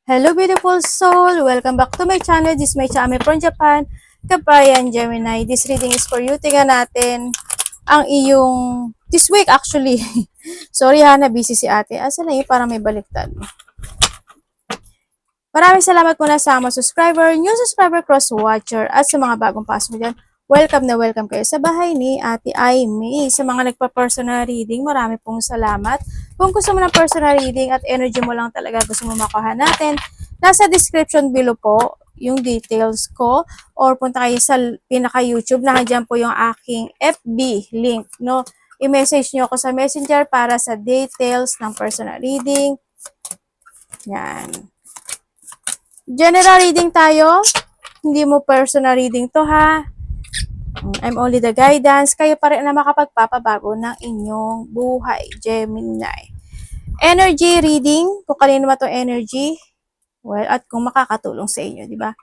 Hello beautiful soul! Welcome back to my channel. This is my channel from Japan, Kabayan Gemini. This reading is for you. Tingnan natin ang iyong, this week actually. Sorry ha, na busy si ate. Asa na yun? Parang may baliktad. Maraming salamat muna sa mga subscriber, new subscriber, cross-watcher, at sa mga bagong pasok dyan. Welcome na welcome kayo sa bahay ni Ate Aimee. Sa mga nagpa-personal reading, marami pong salamat. Kung gusto mo ng personal reading at energy mo lang talaga gusto mo makuha natin, nasa description below po yung details ko or punta kayo sa pinaka-YouTube na dyan po yung aking FB link. No? I-message nyo ako sa messenger para sa details ng personal reading. Yan. General reading tayo. Hindi mo personal reading to ha. I'm only the guidance. Kayo pa rin na makapagpapabago ng inyong buhay. Gemini. Energy reading. Kung kanino ba itong energy. Well, at kung makakatulong sa inyo, di ba?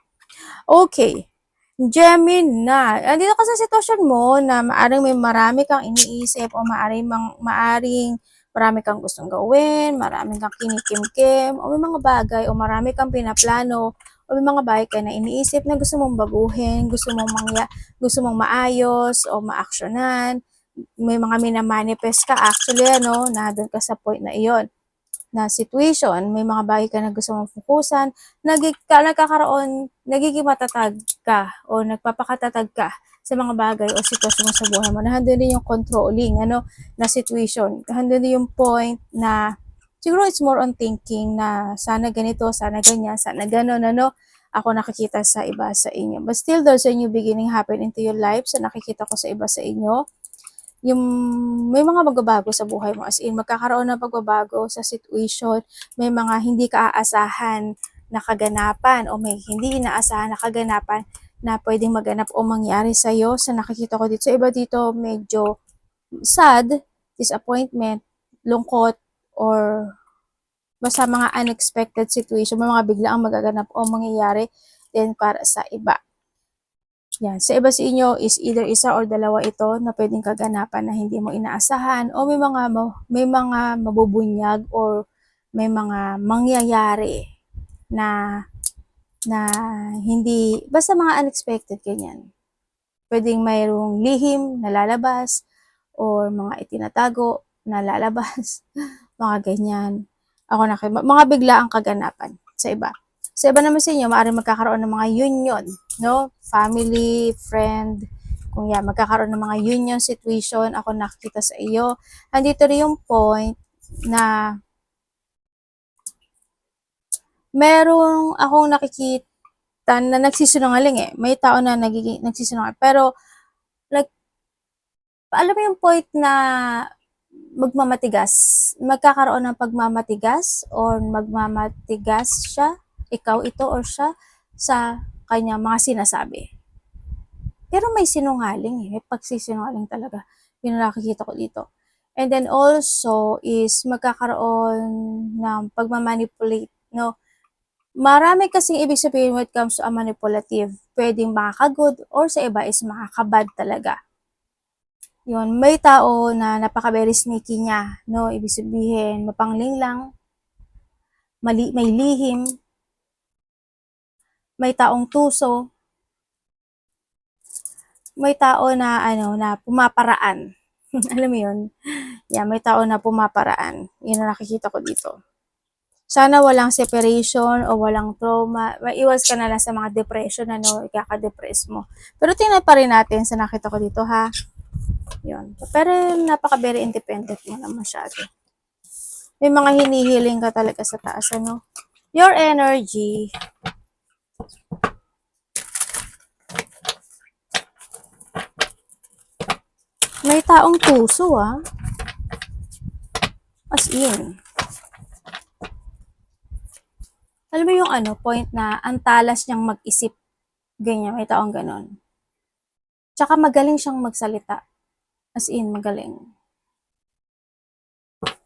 Okay. Gemini. Andito ka sa sitwasyon mo na maaring may marami kang iniisip o maaring marami kang gustong gawin, marami kang kinikimkim, o may mga bagay o marami kang pinaplano o may mga bagay ka na iniisip na gusto mong baguhin, gusto mong maayos o maaksyonan, may mga minamanifest ka actually na doon ka sa point na iyon na situation, may mga bagay ka na gusto mong fokusan, nagiging matatag ka o nagpapakatatag ka sa mga bagay o sitwasyon mo sa buhay mo. Nandun din yung controlling, na situation. Nandun din yung point na siguro it's more on thinking na sana ganito, sana ganyan, sana ganon, ako nakikita sa iba sa inyo. But still, there's a new beginning happen into your life. So nakikita ko sa iba sa inyo yung may mga magbabago sa buhay mo, as in magkakaroon ng pagbabago sa situation, may mga hindi ka aasahan na kaganapan o may hindi inaasahan na kaganapan na pwedeng maganap o mangyari sa iyo. Sa nakikita ko dito, sa iba dito medyo sad, disappointment, lungkot, or basta mga unexpected situation, may mga biglaang magaganap o mangyayari din para sa iba. Yan, sa iba sa inyo is either isa or dalawa ito na pwedeng kaganapan na hindi mo inaasahan o may mga mabubunyag or may mga mangyayari na hindi, basta mga unexpected ganyan. Pwedeng mayroong lihim na lalabas or mga itinatago na lalabas, mga ganyan. Mga biglaang kaganapan sa iba. Sa iba naman sa inyo, maaaring magkakaroon ng mga union, no? Family, friend, kung yan, magkakaroon ng mga union situation, ako nakikita sa iyo. Andito rin yung point na merong akong nakikita na nagsisinungaling eh. May tao na nagsisinungaling. Pero, alam mo yung point na magmamatigas, magkakaroon ng pagmamatigas or magmamatigas siya, ikaw, ito, or siya, sa kanya mga sinasabi. Pero may sinungaling may pagsisinungaling talaga. Yun ang nakikita ko dito. And then also is magkakaroon ng pagmamanipulate, no? Marami kasing ibig sabihin when it comes to a manipulative. Pwedeng makaka-good or sa iba is makaka-bad talaga. Yun, may tao na napaka-very sneaky niya, no? Ibig sabihin, mapangling lang, may lihim, may taong tuso, may tao na, na pumaparaan. Alam mo yun? Yeah, may tao na pumaparaan. Yun ang nakikita ko dito. Sana walang separation o walang trauma. Maiwas ka na lang sa mga depression, ikaka-depress mo. Pero tingnan pa rin natin sa nakita ko dito, ha? Yun. Pero napaka-very independent mo na masyado. May mga hinihiling ka talaga sa taas, Your energy. May taong puso, As in. Alam mo yung point na ang talas niyang mag-isip. Ganyan, may taong ganon. Tsaka magaling siyang magsalita. As in, magaling.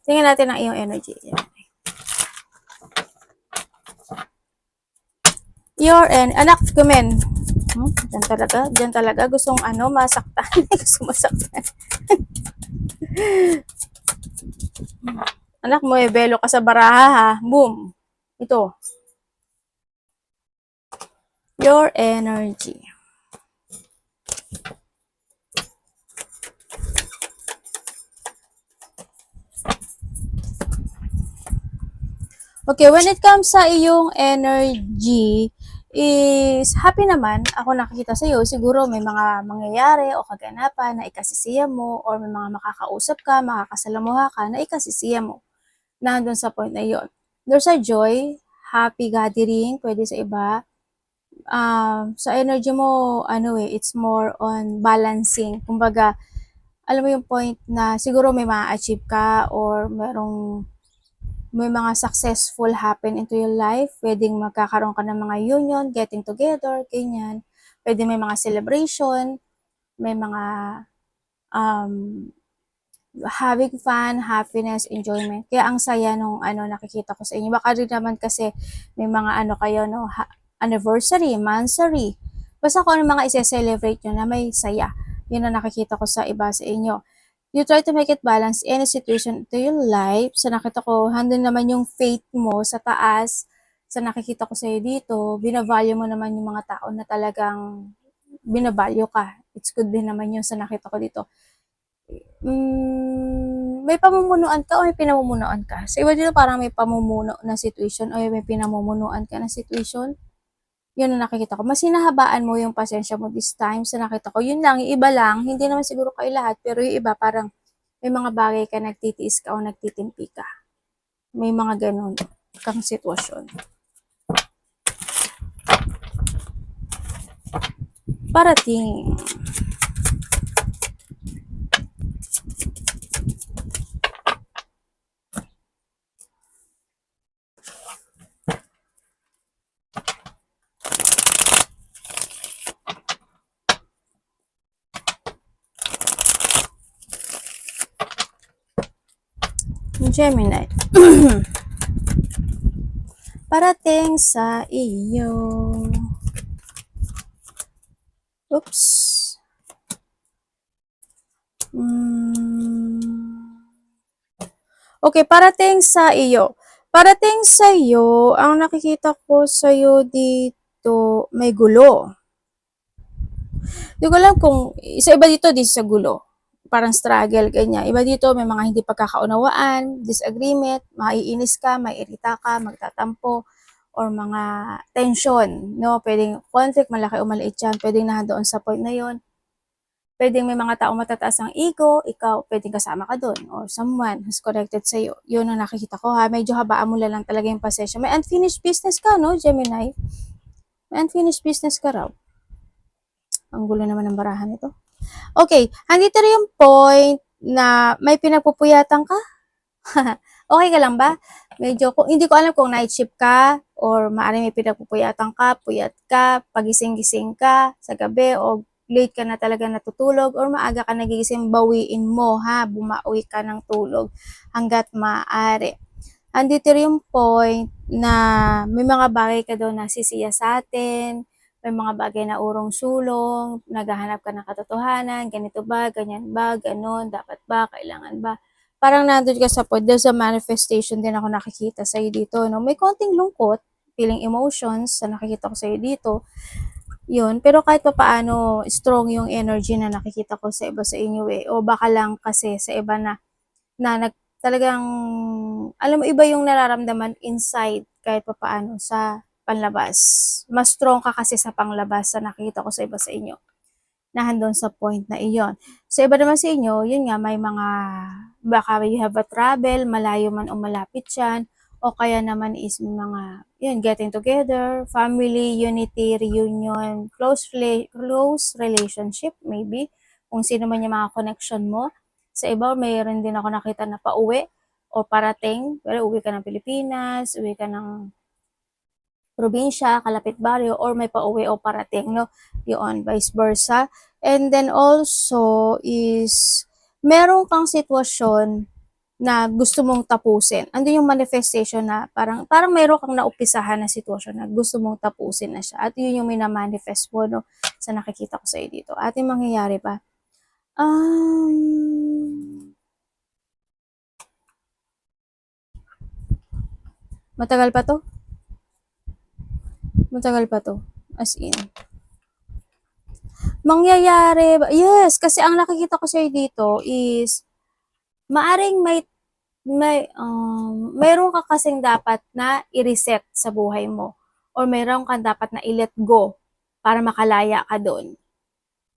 Tingnan natin ang iyong energy. Anak, kumen. Diyan talaga. Gustong masaktan. Gusto masaktan. Anak mo, belo ka sa baraha, ha? Boom. Ito. your energy. Okay, when it comes sa iyong energy, is happy naman ako nakikita sa iyo. Siguro may mga mangyayari o kaganapan na ikasisiya mo or may mga makakausap ka, makakasalamuha ka na ikasisiya mo. Nandun sa point na yon. There's a joy, happy gathering, pwede sa iba. Sa energy mo, it's more on balancing. Kumbaga, alam mo yung point na siguro may ma-achieve ka or may mga successful happen into your life. Pwedeng magkakaroon ka ng mga union, getting together, ganyan. Pwede may mga celebration, may mga having fun, happiness, enjoyment. Kaya ang saya nung nakikita ko sa inyo. Baka rin naman kasi may mga kayo, no, anniversary, monthsary. Basta kung ano mga isa-celebrate nyo na may saya. Yun ang nakikita ko sa iba sa inyo. You try to make it balance any situation to your life. Sa nakita ko, handun naman yung faith mo sa taas. Sa nakikita ko sa'yo dito, binavalue mo naman yung mga tao na talagang binavalue ka. It's good din naman yung sa nakita ko dito. May pamumunuan ka o may pinamumunuan ka? Sa iba dito parang may pamumuno na situation o may pinamumunuan ka na situation. Yun ang nakikita ko. Mas hinahabaan mo yung pasensya mo this time. Sa nakita ko, yun lang, yung iba lang, hindi naman siguro kayo lahat, pero yung iba parang may mga bagay ka nagtitiis ka o nagtitimpi ka. May mga ganun kang sitwasyon. Parating. Gemini. Parating sa iyo. Oops. Okay, parating sa iyo. Parating sa iyo, ang nakikita ko sa iyo dito, may gulo. Hindi ko alam kung, sa iba dito, di sa gulo. Parang struggle, ganyan. Iba dito, may mga hindi pagkakaunawaan, disagreement, maiinis ka, maiirita ka, magtatampo, or mga tension, no? Pwedeng conflict, malaki o maliit yan. Pwedeng nandoon sa point na yon. Pwedeng may mga taong matataas ang ego, ikaw, pwedeng kasama ka doon, or someone who's connected sa iyo. Yun ang nakikita ko, ha? Medyo habaan mo lang talaga yung pasensya. May unfinished business ka, no, Gemini? May unfinished business ka raw. Ang gulo naman ng barahan ito. Okay, andito rin yung point na may pinagpupuyatan ka. Okay ka lang ba? Medyo, hindi ko alam kung night shift ka or maaaring may pinagpupuyatan ka, puyat ka, pagising-gising ka sa gabi o late ka na talaga natutulog or maaga ka nagigising, bawiin mo, ha? Bumawi ka ng tulog hanggat maaari. Andito rin yung point na may mga bagay ka doon na sisiya sa atin, may mga bagay na urong sulong, naghahanap ka ng katotohanan, ganito ba, ganyan ba, ganon, dapat ba, kailangan ba. Parang nandun ka sa point, there's a manifestation din ako nakikita sa'yo dito, no? May konting lungkot, feeling emotions sa nakikita ko sa'yo dito, yun. Pero kahit pa paano, strong yung energy na nakikita ko sa iba sa inyo eh. O baka lang kasi sa iba na talagang, alam mo, iba yung nararamdaman inside kahit pa paano sa panlabas. Mas strong ka kasi sa panglabas sa nakikita ko sa iba sa inyo na handon sa point na iyon. Sa iba naman sa inyo, yun nga, may mga, baka you have a travel, malayo man o malapit yan, o kaya naman is mga, yun, getting together, family, unity, reunion, close relationship, maybe, kung sino man yung mga connection mo. Sa iba, mayroon din ako nakita na pauwi o parating, pero uwi ka ng Pilipinas, uwi ka ng probinsya, kalapit baryo, or may pauwi o parating, no? Yun, vice versa. And then also is, meron kang sitwasyon na gusto mong tapusin. Ando yung manifestation na parang meron kang naupisahan na sitwasyon na gusto mong tapusin na siya. At yun yung minamanifest mo, no? Sa nakikita ko sa iyo dito. Ating mangyayari ba? Matagal pa to? Matagal pa to. As in. Mangyayari, yes, kasi ang nakikita ko sa'yo dito is, maaring mayroon ka kasing dapat na i-reset sa buhay mo. Or mayroon kang dapat na i-let go para makalaya ka doon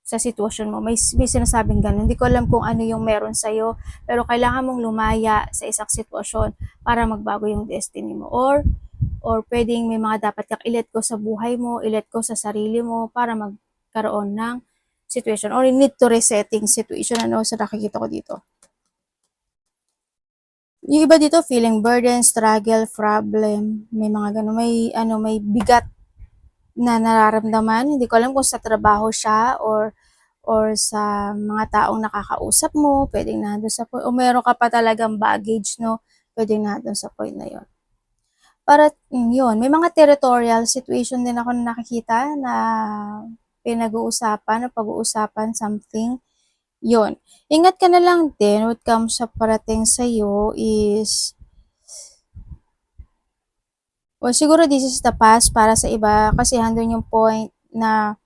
sa sitwasyon mo. May sinasabing ganun. Hindi ko alam kung ano yung meron sa'yo, pero kailangan mong lumaya sa isang sitwasyon para magbago yung destiny mo. Or pwedeng may mga dapat kang i-let go sa buhay mo, i-let go sa sarili mo para magkaroon ng situation. Or you need to resetting situation, ano, sa nakikita ko dito. Yung iba dito, feeling burden, struggle, problem, may mga ganun, may bigat na nararamdaman. Hindi ko alam kung sa trabaho siya or sa mga taong nakakausap mo, pwedeng nandun sa point, o meron ka pa talagang baggage, no, pwedeng nandun sa point na yon. Para, yun, may mga territorial situation din ako na nakikita na pinag-uusapan o pag-uusapan something. Yun. Ingat ka na lang din when it comes sa parating sa'yo is, well, siguro this is the past para sa iba kasi handun yung point na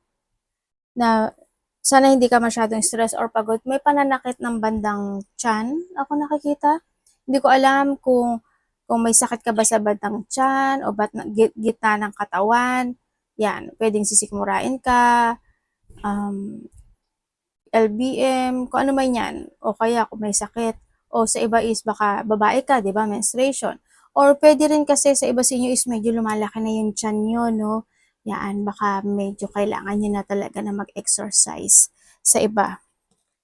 sana hindi ka masyadong stress or pagod. May pananakit ng bandang tiyan ako nakikita. Hindi ko alam kung may sakit ka ba sa bandang tiyan o ba't gitna ng katawan. Yan, pwedeng sisikmurain ka, LBM, kung ano man yan. O kaya kung may sakit. O sa iba is baka babae ka, di ba, menstruation. Or pwede rin kasi sa iba sa inyo is medyo lumalaki na yung tiyan nyo, no? Yan, baka medyo kailangan nyo na talaga na mag-exercise sa iba,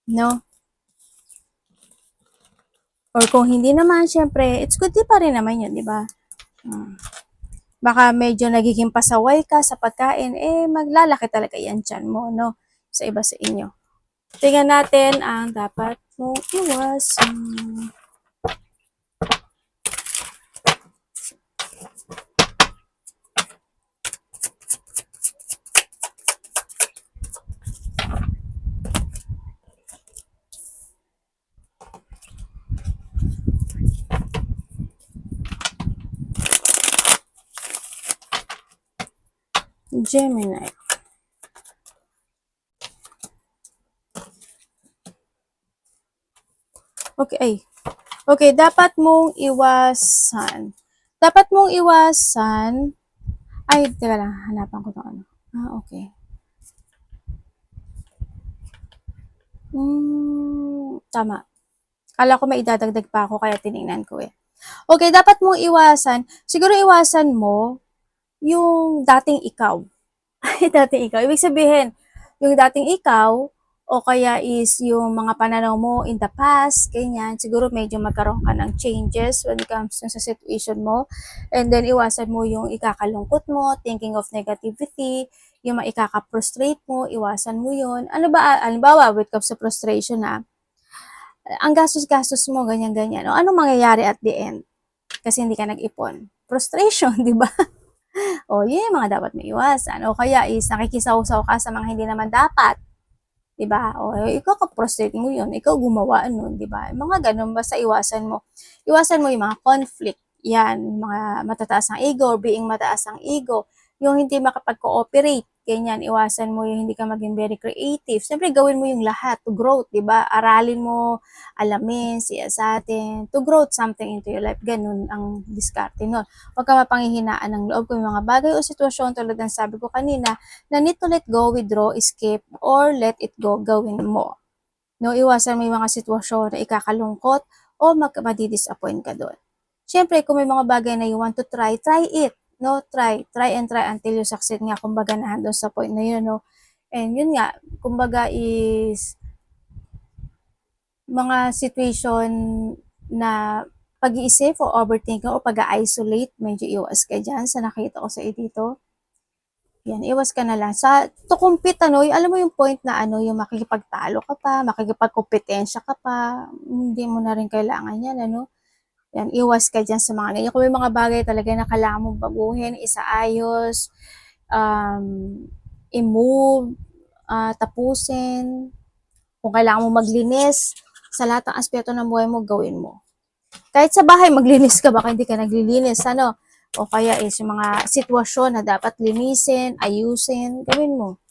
no? Or kung hindi naman, syempre, it's good pa rin naman yun, di ba? Baka medyo nagiging pasaway ka sa pagkain, maglalaki talaga yan tiyan mo, no? Sa iba sa inyo. Tingnan natin ang dapat mong iwasan. Gemini. Okay, dapat mong iwasan. Ay, teka lang, hanapan ko ng ano. Okay. Tama. Kala ko may idadagdag pa ako, kaya tinignan ko eh. Okay, dapat mong iwasan. Siguro iwasan mo yung dating ikaw. Dating ikaw. Ibig sabihin, yung dating ikaw, o kaya is yung mga pananaw mo in the past, ganyan, siguro medyo magkaroon ka ng changes when it comes sa situation mo. And then, iwasan mo yung ikakalungkot mo, thinking of negativity, yung maikaka-frustrate mo, iwasan mo yun. Ano ba, alimbawa, when it comes to frustration ang gastos-gastos mo, ganyan-ganyan. O, anong mangyayari at the end? Kasi hindi ka nag-ipon. Frustration, di ba? O, yun yung mga dapat may iwasan. O kaya is nakikisaw-saw ka sa mga hindi naman dapat. Diba? O, ikaw ka-frustrate mo yun. Ikaw gumawa nun, diba? Mga ganun, basta iwasan mo. Iwasan mo yung mga conflict. Yan, mga matataas ang ego, or being mataas ang ego. Yung hindi makapag-cooperate. Ganyan, iwasan mo yung hindi ka maging very creative. Siyempre, gawin mo yung lahat to growth, diba? Aralin mo, alamin, siyasatin, to growth something into your life. Ganun ang diskarte nun. Huwag ka mapanghihinaan ng loob kung mga bagay o sitwasyon tulad ng sabi ko kanina, na need to let go, withdraw, escape, or let it go, gawin mo. No, iwasan mo yung mga sitwasyon na ikakalungkot o madi-disappoint ka doon. Siyempre, kung may mga bagay na you want to try, try it. No, try and try until you succeed nga, kumbaga na doon sa point na yun, no. And yun nga, kumbaga is mga situation na pag-iisip o overthinking o pag-isolate, medyo iwas ka dyan sa nakita ko sa dito. Yan, iwas ka na lang. To compete, alam mo yung point na yung makikipagtalo ka pa, makikipagkompetensya ka pa, hindi mo na rin kailangan yan, Yan, iwas ka dyan sa mga ganyan. Kung may mga bagay talaga na kailangan mong baguhin, isaayos, i-move, tapusin, kung kailangan mo maglinis, sa lahat ng aspeto ng buhay mo, gawin mo. Kahit sa bahay, maglinis ka, baka hindi ka naglilinis, o kaya is yung mga sitwasyon na dapat linisin, ayusin, gawin mo.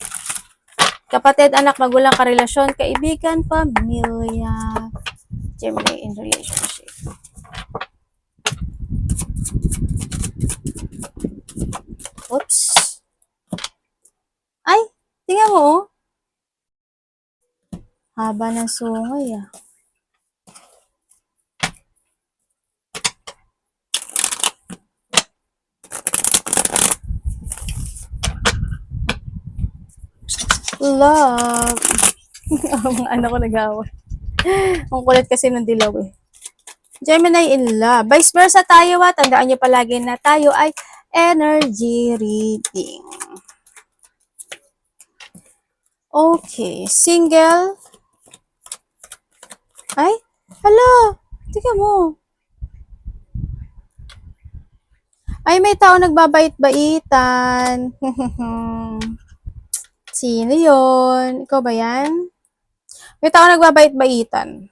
Kapatid, anak, magulang, karelasyon, kaibigan, pamilya, Gemini in relationship. Oops. Ay, tingnan mo, oh. Haba ng sungay, ah. Love. Ang ano ko nag-away. Ang kulit kasi ng dilaw, eh. Gemini in love. Vice versa tayo, ah. Tandaan nyo palagi na tayo ay energy reading. Okay. Single. Ay, hala. Tika mo. Ay, may tao nagbabait-baitan. Sino yon? Ikaw ba yan? May tao nagbabait-baitan.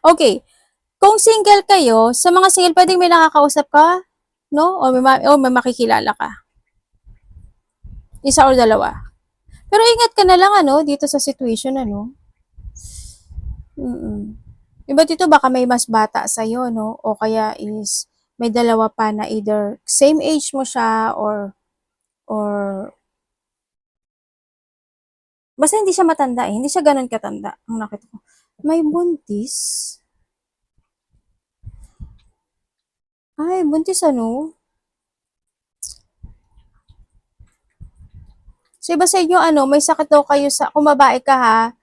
Okay. Kung single kayo, sa mga single, pwedeng may nakakausap ka, no? O may makikilala ka. Isa or dalawa. Pero ingat ka na lang, ano, dito sa situation, ano? Iba dito, baka may mas bata sa'yo, no? O kaya is, may dalawa pa na either same age mo siya or basta hindi siya matanda, eh. Hindi siya ganun katanda. Ang nakita ko. May buntis. Ay, buntis ano? So, iba sa inyo, ano, may sakit daw kayo sa, kung babae ka ha,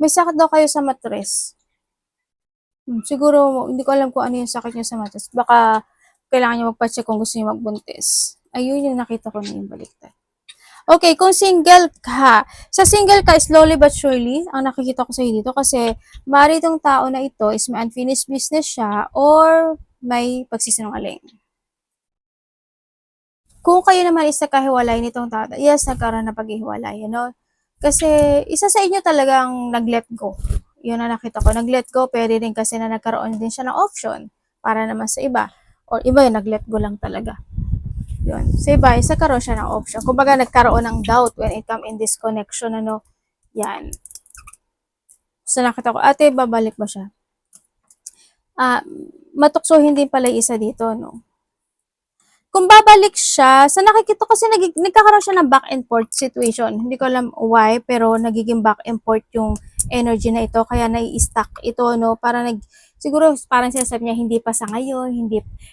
may sakit daw kayo sa matres. Siguro, hindi ko alam kung ano yung sakit niyo sa matres. Baka, kailangan niyo magpa-check kung gusto niyo magbuntis. Ayun yung nakita ko na yung baliktad. Okay, kung single ka, sa single ka, slowly but surely, ang nakikita ko sa dito kasi mari itong tao na ito is may unfinished business siya or may pagsisinungaling. Kung kayo naman is nagkahiwalay nitong tao, yes, nagkaroon na paghihiwalay, you know? Kasi isa sa inyo talagang nag-let go. Yun na nakita ko, nag-let go, pwede din kasi na nagkaroon din siya ng option para naman sa iba. Or iba yung nag-let go lang talaga. Yun. Sa iba, isa karoon siya ng option. Kumbaga, nagkaroon ng doubt when it come in this connection, ano, yan. So, nakita ko, ate, babalik ba siya? Matuksohin din pala yung isa dito, no? Kung babalik siya, sa nakikita kasi nagkakaroon siya ng back and forth situation. Hindi ko alam why, pero nagiging back and forth yung energy na ito. Kaya nai-stuck ito, no? Siguro parang sinasabi niya, hindi pa sa ngayon,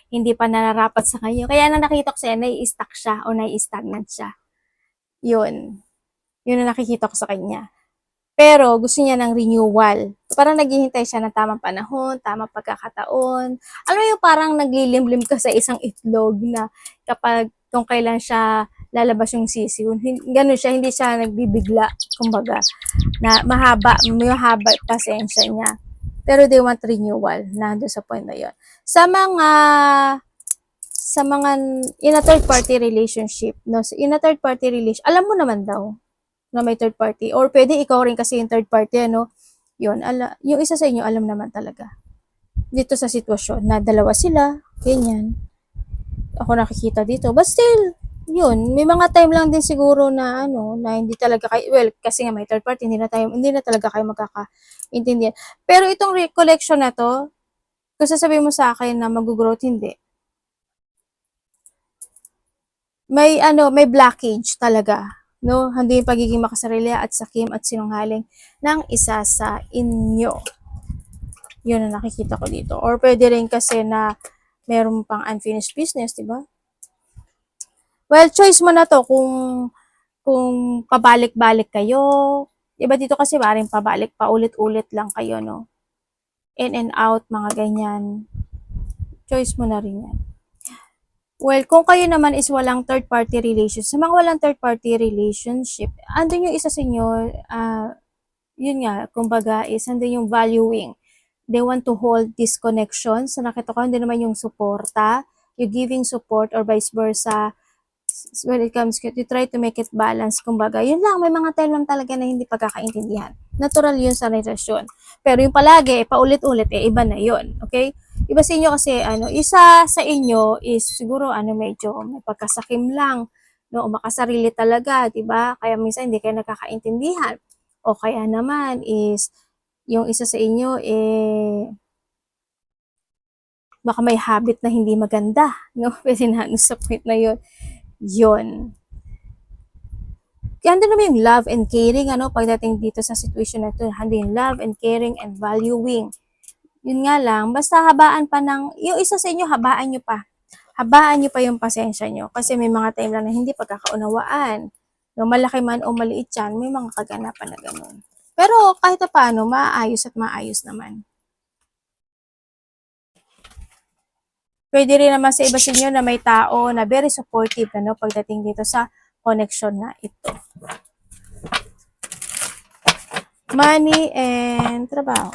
hindi pa nararapat sa ngayon. Kaya na nakita ko siya, nai-stuck siya o nai-stagnant siya. Yun. Yun na nakikita ko sa kanya. Pero gusto niya ng renewal. Parang naghihintay siya ng tamang panahon, tamang pagkakataon. Alam mo yung parang naglilimlim ka sa isang itlog na kapag kung kailan siya lalabas yung sisiw. Ganun siya, hindi siya nagbibigla. Kumbaga, na may mahaba pasensya niya. Pero they want renewal na doon sa point na yun. Sa mga in a third party relationship, no? So, in a third party relationship, alam mo naman daw na may third party. Or pwede ikaw rin kasi yung third party, ano? Yun, yung isa sa inyo, alam naman talaga. Dito sa sitwasyon, na dalawa sila, ganyan. Ako nakikita dito. But still, yun, may mga time lang din siguro na, ano, na hindi talaga kayo, well, kasi nga may third party, hindi na talaga kayo magkakaintindihan. Pero itong recollection na to, kung sasabihin mo sa akin na mag-growth, hindi. May blockage talaga, no? Hindi yung pagiging makasarili at sakim at sinungaling ng isa sa inyo. Yun ang nakikita ko dito. Or pwede rin kasi na meron pang unfinished business, di ba? Well, choice mo na to kung pabalik-balik kayo. Iba dito kasi maring pabalik, paulit-ulit lang kayo, no? In and out, mga ganyan. Choice mo na rin yan. Well, kung kayo naman is walang third-party relationship, sa mga walang third-party relationship, andun yung isa sa inyo, yun nga, kumbaga, is andun yung valuing. They want to hold this connection. So, nakita ko, andun naman yung suporta, yung giving support or vice versa. When it comes to, you try to make it balance. Kumbaga, yun lang, may mga time lang talaga na hindi pagkakaintindihan. Natural yun sa relasyon. Pero yung palagi, paulit-ulit, iba na yun. Okay? Iba sa inyo kasi isa sa inyo is siguro medyo may pagkasakim lang, no, o makasarili talaga, 'di ba? Kaya minsan hindi kayo nagkakaintindihan. O kaya naman is yung isa sa inyo baka may habit na hindi maganda, no? Pwede na sa point na yun. Yun. Kaya andun naman yung love and caring, pagdating dito sa situation na ito. Andun yung love and caring and valuing. Yun nga lang, basta habaan pa yung isa sa inyo, habaan nyo pa. Habaan nyo pa yung pasensya nyo. Kasi may mga time lang na hindi pagkakaunawaan. No, malaki man o maliit yan, may mga kaganapan na ganun. Pero kahit pa paano, maayos at maayos naman. Pwede rin naman sa iba sa inyo na may tao na very supportive pagdating dito sa connection na ito. Money and trabaho.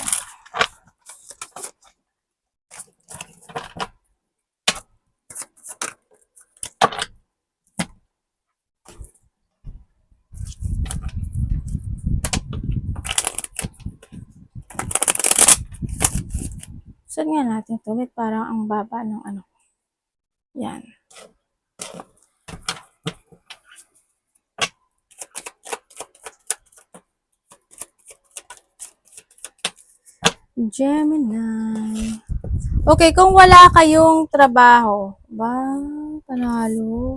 Saan nga natin ito? Parang ang baba ng Yan. Gemini. Okay, kung wala kayong trabaho, panalo.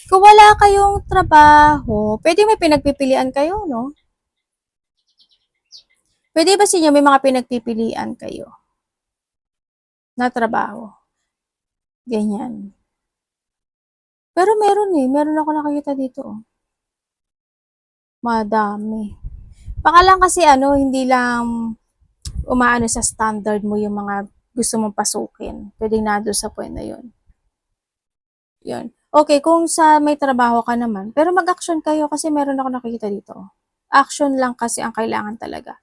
Kung wala kayong trabaho, pwede may pinagpipilian kayo, no? Pwede ba sa inyo may mga pinagpipilian kayo na trabaho? Ganyan. Pero meron ako nakikita dito, oh. Madami. Baka lang kasi hindi lang umaano sa standard mo yung mga gusto mong pasukin. Pwedeng nado sa point na yun. Yun. Okay, kung sa may trabaho ka naman, pero mag-action kayo kasi meron ako nakikita dito. Action lang kasi ang kailangan talaga.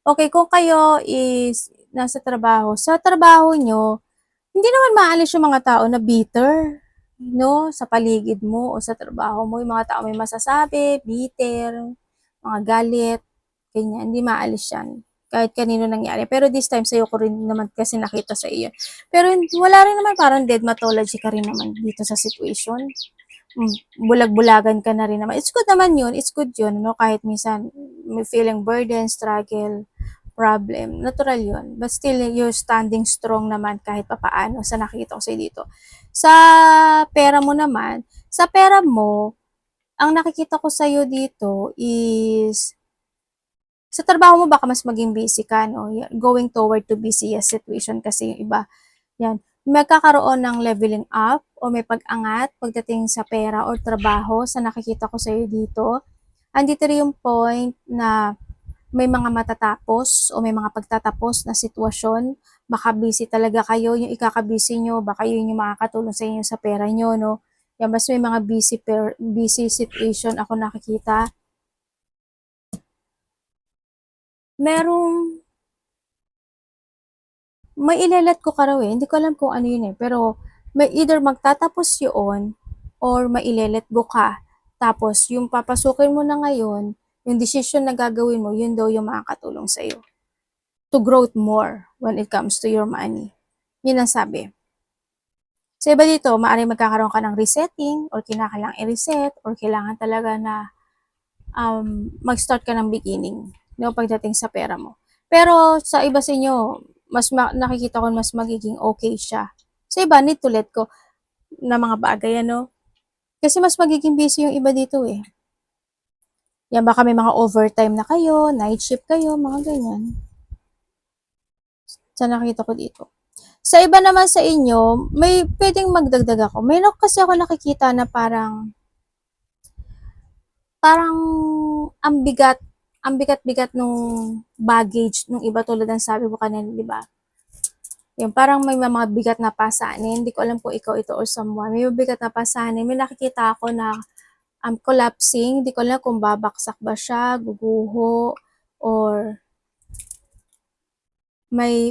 Okay, kung kayo is nasa trabaho, sa trabaho nyo, hindi naman maalis yung mga tao na bitter, no? Sa paligid mo o sa trabaho mo, yung mga tao may masasabi, bitter, mga galit, ganyan, hindi maalis yan. Kahit kanino nangyari. Pero this time, sa'yo ko rin naman kasi nakita sa iyo. Pero wala rin naman, parang dead mythology ka rin naman dito sa situation. Bulag-bulagan ka na rin naman. It's good naman yun. It's good yun. No? Kahit minsan, may feeling burden, struggle, problem. Natural yun. But still, you're standing strong naman kahit papaano sa nakita ko sa'yo dito. Sa pera mo naman, sa pera mo, ang nakikita ko sa'yo dito is sa trabaho mo baka mas maging busy ka, no? Going toward to busiest situation kasi yung iba. Yan. Magkakaroon ng leveling up o may pag-angat pagdating sa pera o trabaho sa nakikita ko sa iyo dito. Andito rin yung point na may mga matatapos o may mga pagtatapos na sitwasyon. Baka busy talaga kayo, yung ikakabisi nyo, baka yun yung makakatulong sa inyo sa pera nyo, no? Yan, mas may mga busy situation ako nakikita. May ilalat ko ka raw hindi ko alam kung ano yun pero may either magtatapos yun or mailelet go ka. Tapos yung papasukin mo na ngayon, yung decision na gagawin mo, yun daw yung makakatulong sa'yo. To grow more when it comes to your money. Yun ang sabi. Sa iba dito, maaaring magkakaroon ka ng resetting or kinakailangan i-reset or kailangan talaga na mag-start ka ng beginning pagdating sa pera mo. Pero sa iba sa inyo, nakikita ko mas magiging okay siya. Sa iba, need to let go na mga bagay, Kasi mas magiging busy yung iba dito, eh. Yan, baka may mga overtime na kayo, night shift kayo, mga ganyan. Sa nakita ko dito. Sa iba naman sa inyo, may pwedeng magdagdag ako. May kasi ako nakikita na parang ang bigat-bigat nung baggage nung iba tulad ng sabi ko kanina, di ba? Yung parang may mga bigat na pasanin. Hindi ko alam kung ikaw ito or someone. May bigat na pasanin. May nakikita ako na collapsing. Hindi ko alam kung babaksak ba siya, guguho, or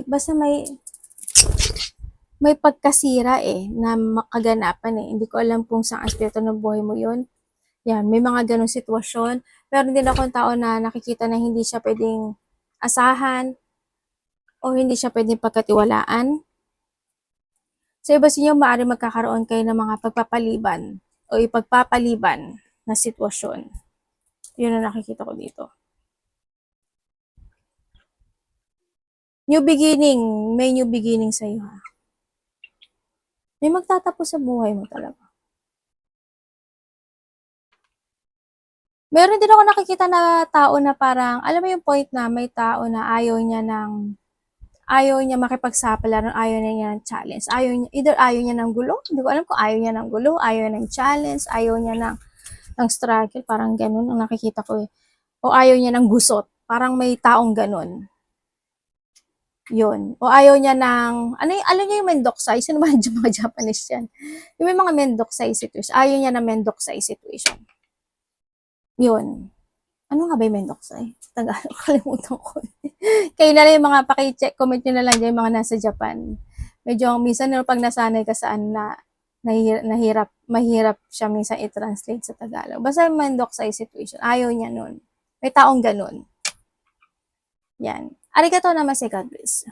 basta may pagkasira na makaganapan Hindi ko alam kung saan aspeto ng buhay mo yun. Yan, may mga ganong sitwasyon. Pero din ako tao na nakikita na hindi siya pwedeng asahan. o hindi siya pwedeng pagkatiwalaan. Sa iba sa inyo, maaaring magkakaroon kayo ng mga pagpapaliban o ipagpapaliban na sitwasyon. Yun ang nakikita ko dito. New beginning. May new beginning sa iyo, ha? May magtatapos sa buhay mo talaga. Meron din ako nakikita na tao na parang, alam mo yung point na may tao na ayaw niya makipagsapalaran, ayaw niya ng challenge. Either ayaw niya ng gulo, hindi ko alam kung ayaw niya ng gulo, ayaw niya ng challenge, ayaw niya ng struggle, parang ganun ang nakikita ko eh. O ayaw niya ng gusot, parang may taong ganun. Yun. O ayaw niya ng, alam niya yung mendoksay, sino ba yung mga Japanese yan? Yung may mga mendoksay situation, ayaw niya ng mendoksay situation. Yun. Ano nga ba yung mendoksay? Tagalog, kalimutan ko. Kayo na lang yung mga paki-check, comment nyo na lang dyan yung mga nasa Japan. Medyo minsan pag nasanay ka saan na mahirap siya minsan i-translate sa Tagalog. Basta mendoksay situation, ayaw niya nun. May taong ganun. Yan. Arigato naman si God bless.